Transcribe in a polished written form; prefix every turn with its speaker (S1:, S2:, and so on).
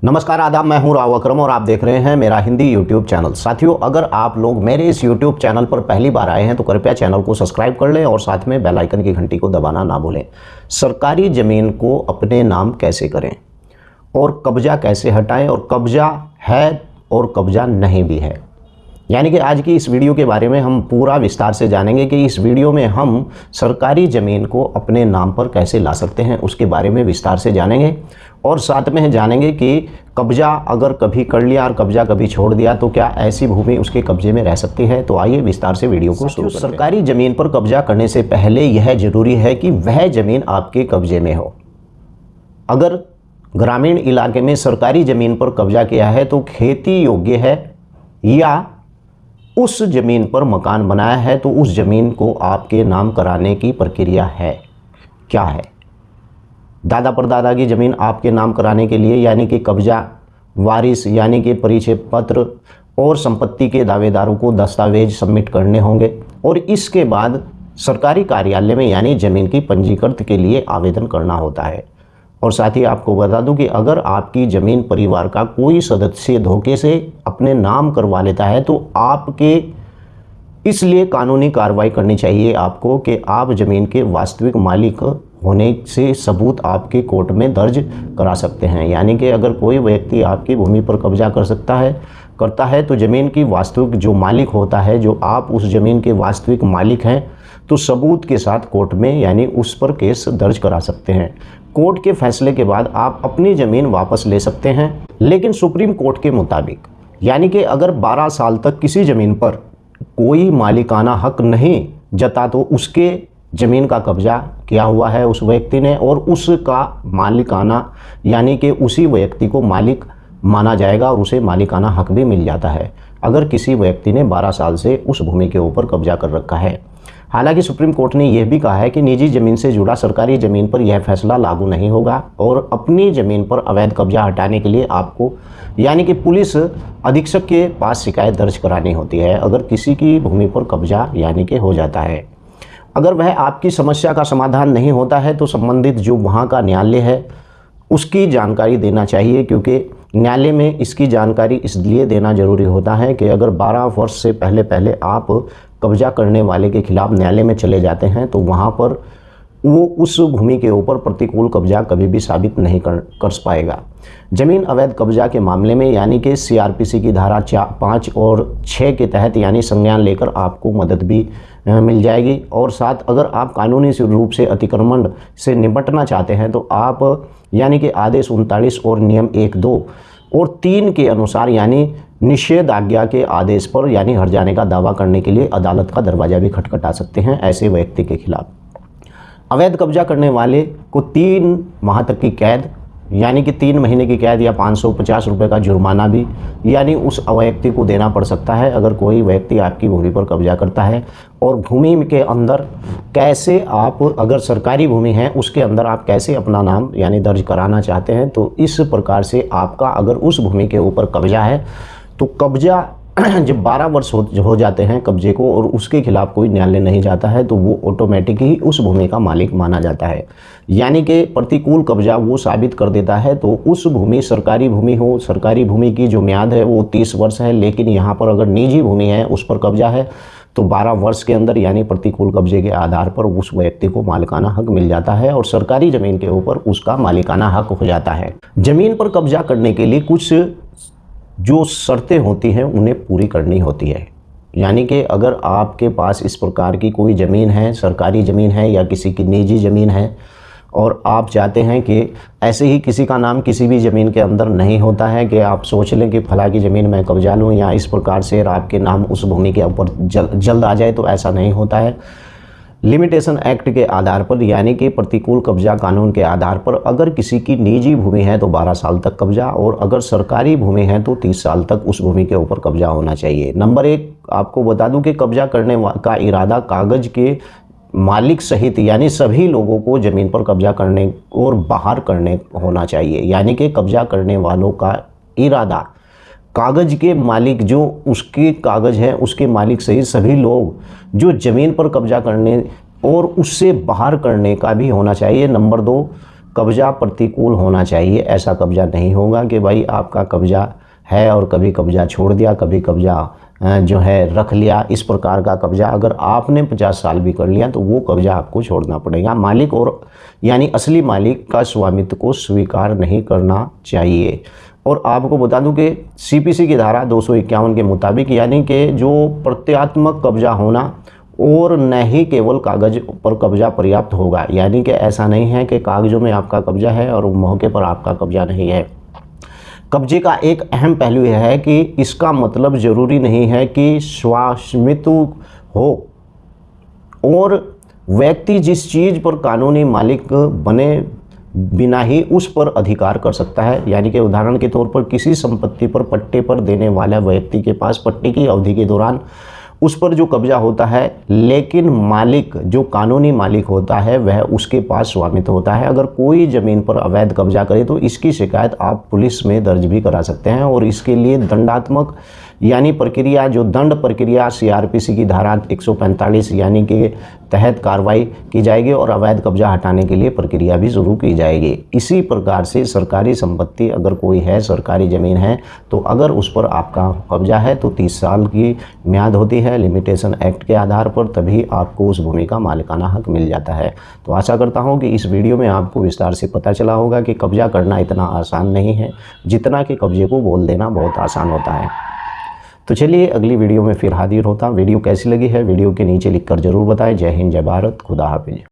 S1: नमस्कार, आदाब। मैं हूं राव अकरम और आप देख रहे हैं मेरा हिंदी यूट्यूब चैनल। साथियों, अगर आप लोग मेरे इस यूट्यूब चैनल पर पहली बार आए हैं तो कृपया चैनल को सब्सक्राइब कर लें और साथ में बेल आइकन की घंटी को दबाना ना भूलें। सरकारी ज़मीन को अपने नाम कैसे करें और कब्जा कैसे हटाएं, और कब्जा है और कब्जा नहीं भी है, यानी कि आज की इस वीडियो के बारे में हम पूरा विस्तार से जानेंगे कि इस वीडियो में हम सरकारी ज़मीन को अपने नाम पर कैसे ला सकते हैं, उसके बारे में विस्तार से जानेंगे। और साथ में जानेंगे कि कब्जा अगर कभी कर लिया और कब्जा कभी छोड़ दिया तो क्या ऐसी भूमि उसके कब्जे में रह सकती है। तो आइए विस्तार से वीडियो को शुरू करते हैं। सरकारी ज़मीन पर कब्जा करने से पहले यह ज़रूरी है कि वह ज़मीन आपके कब्जे में हो। अगर ग्रामीण इलाके में सरकारी ज़मीन पर कब्जा किया है तो खेती योग्य है या उस ज़मीन पर मकान बनाया है तो उस ज़मीन को आपके नाम कराने की प्रक्रिया है क्या है। दादा परदादा की ज़मीन आपके नाम कराने के लिए यानी कि कब्जा, वारिस यानी कि परिचय पत्र और संपत्ति के दावेदारों को दस्तावेज सबमिट करने होंगे और इसके बाद सरकारी कार्यालय में यानी ज़मीन की पंजीकृत के लिए आवेदन करना होता है। और साथ ही आपको बता दूं कि अगर आपकी ज़मीन परिवार का कोई सदस्य धोखे से अपने नाम करवा लेता है तो आपके इसलिए कानूनी कार्रवाई करनी चाहिए आपको कि आप ज़मीन के वास्तविक मालिक होने से सबूत आपके कोर्ट में दर्ज करा सकते हैं। यानी कि अगर कोई व्यक्ति आपकी भूमि पर कब्जा करता है तो ज़मीन की वास्तविक जो मालिक होता है, जो आप उस ज़मीन के वास्तविक मालिक हैं, तो सबूत के साथ कोर्ट में यानी उस पर केस दर्ज करा सकते हैं। कोर्ट के फैसले के बाद आप अपनी ज़मीन वापस ले सकते हैं, लेकिन सुप्रीम कोर्ट के मुताबिक यानी कि अगर 12 साल तक किसी ज़मीन पर कोई मालिकाना हक नहीं जता तो उसके ज़मीन का कब्जा किया हुआ है उस व्यक्ति ने और उसका मालिकाना यानी कि उसी व्यक्ति को मालिक माना जाएगा और उसे मालिकाना हक भी मिल जाता है अगर किसी व्यक्ति ने 12 साल से उस भूमि के ऊपर कब्जा कर रखा है। हालांकि सुप्रीम कोर्ट ने यह भी कहा है कि निजी ज़मीन से जुड़ा सरकारी ज़मीन पर यह फैसला लागू नहीं होगा और अपनी ज़मीन पर अवैध कब्जा हटाने के लिए आपको यानी कि पुलिस अधीक्षक के पास शिकायत दर्ज करानी होती है अगर किसी की भूमि पर कब्जा यानी कि हो जाता है। अगर वह आपकी समस्या का समाधान नहीं होता है तो संबंधित जो वहाँ का न्यायालय है उसकी जानकारी देना चाहिए, क्योंकि न्यायालय में इसकी जानकारी इसलिए देना जरूरी होता है कि अगर 12 वर्ष से पहले आप कब्जा करने वाले के खिलाफ न्यायालय में चले जाते हैं तो वहाँ पर वो उस भूमि के ऊपर प्रतिकूल कब्जा कभी भी साबित नहीं कर पाएगा। ज़मीन अवैध कब्जा के मामले में यानी कि CRPC की धारा 5 और 6 के तहत यानी संज्ञान लेकर आपको मदद भी मिल जाएगी। और साथ अगर आप कानूनी रूप से अतिक्रमण से निपटना चाहते हैं तो आप यानी कि आदेश 39 और नियम 1, 2 और 3 के अनुसार यानी निषेधाज्ञा के आदेश पर यानी हट जाने का दावा करने के लिए अदालत का दरवाज़ा भी खटखटा सकते हैं ऐसे व्यक्ति के खिलाफ। अवैध कब्जा करने वाले को 3 माह तक की कैद यानी कि 3 महीने की कैद या 550 रुपये का जुर्माना भी यानी उस व्यक्ति को देना पड़ सकता है अगर कोई व्यक्ति आपकी भूमि पर कब्जा करता है। और भूमि के अंदर कैसे आप अगर सरकारी भूमि है उसके अंदर आप कैसे अपना नाम यानी दर्ज कराना चाहते हैं तो इस प्रकार से आपका अगर उस भूमि के ऊपर कब्जा है तो कब्जा जब 12 वर्ष हो जाते हैं कब्जे को और उसके खिलाफ कोई न्यायालय नहीं जाता है तो वो ऑटोमेटिक ही उस भूमि का मालिक माना जाता है। यानी कि प्रतिकूल कब्जा वो साबित कर देता है तो उस भूमि सरकारी भूमि हो, सरकारी भूमि की जो म्याद है वो 30 वर्ष है, लेकिन यहाँ पर अगर निजी भूमि है उस पर कब्जा है तो 12 वर्ष के अंदर यानी प्रतिकूल कब्जे के आधार पर उस व्यक्ति को मालिकाना हक मिल जाता है और सरकारी ज़मीन के ऊपर उसका मालिकाना हक हो जाता है। ज़मीन पर कब्जा करने के लिए कुछ जो शर्तें होती हैं उन्हें पूरी करनी होती है। यानी कि अगर आपके पास इस प्रकार की कोई ज़मीन है, सरकारी ज़मीन है या किसी की निजी ज़मीन है और आप चाहते हैं कि ऐसे ही किसी का नाम किसी भी ज़मीन के अंदर नहीं होता है कि आप सोच लें कि फला की ज़मीन मैं कब्जा लूँ या इस प्रकार से आपके नाम उस भूमि के ऊपर जल्द आ जाए, तो ऐसा नहीं होता है। लिमिटेशन एक्ट के आधार पर यानी कि प्रतिकूल कब्जा कानून के आधार पर अगर किसी की निजी भूमि है तो 12 साल तक कब्जा और अगर सरकारी भूमि है तो 30 साल तक उस भूमि के ऊपर कब्जा होना चाहिए। नंबर 1 आपको बता दूं कि कब्जा करने का इरादा कागज़ के मालिक सहित यानी सभी लोगों को ज़मीन पर कब्जा करने और बाहर करने होना चाहिए। यानी कि कब्जा करने वालों का इरादा कागज़ के मालिक जो उसके कागज़ है उसके मालिक सहित सभी लोग जो ज़मीन पर कब्जा करने और उससे बाहर करने का भी होना चाहिए। नंबर 2 कब्जा प्रतिकूल होना चाहिए। ऐसा कब्जा नहीं होगा कि भाई आपका कब्जा है और कभी कब्जा छोड़ दिया, कभी कब्जा जो है रख लिया। इस प्रकार का कब्जा अगर आपने 50 साल भी कर लिया तो वो कब्जा आपको छोड़ना पड़ेगा। मालिक और यानी असली मालिक का स्वामित्व को स्वीकार नहीं करना चाहिए। और आपको बता दूं कि सीपीसी की धारा 251 के मुताबिक यानी कि जो प्रत्यात्मक कब्जा होना और न ही केवल कागज पर कब्जा पर्याप्त होगा, यानी कि ऐसा नहीं है कि कागजों में आपका कब्जा है और मौके पर आपका कब्जा नहीं है। कब्जे का एक अहम पहलू यह है कि इसका मतलब ज़रूरी नहीं है कि स्वामित्व हो और व्यक्ति जिस चीज़ पर कानूनी मालिक बने बिना ही उस पर अधिकार कर सकता है। यानी कि उदाहरण के तौर पर किसी संपत्ति पर पट्टे पर देने वाला व्यक्ति के पास पट्टे की अवधि के दौरान उस पर जो कब्जा होता है, लेकिन मालिक जो कानूनी मालिक होता है वह उसके पास स्वामित्व होता है। अगर कोई ज़मीन पर अवैध कब्जा करे तो इसकी शिकायत आप पुलिस में दर्ज भी करा सकते हैं और इसके लिए दंडात्मक यानी प्रक्रिया जो दंड प्रक्रिया सीआरपीसी की धारा 145 यानी के तहत कार्रवाई की जाएगी और अवैध कब्जा हटाने के लिए प्रक्रिया भी शुरू की जाएगी। इसी प्रकार से सरकारी संपत्ति अगर कोई है, सरकारी ज़मीन है, तो अगर उस पर आपका कब्जा है तो 30 साल की म्याद होती है लिमिटेशन एक्ट के आधार पर, तभी आपको उस भूमि का मालिकाना हक मिल जाता है। तो आशा करता हूँ कि इस वीडियो में आपको विस्तार से पता चला होगा कि कब्जा करना इतना आसान नहीं है जितना कि कब्जे को बोल देना बहुत आसान होता है। तो चलिए अगली वीडियो में फिर हाजिर होता। वीडियो कैसी लगी है वीडियो के नीचे लिखकर जरूर बताएं। जय हिंद, जय भारत, खुदा हाफिज।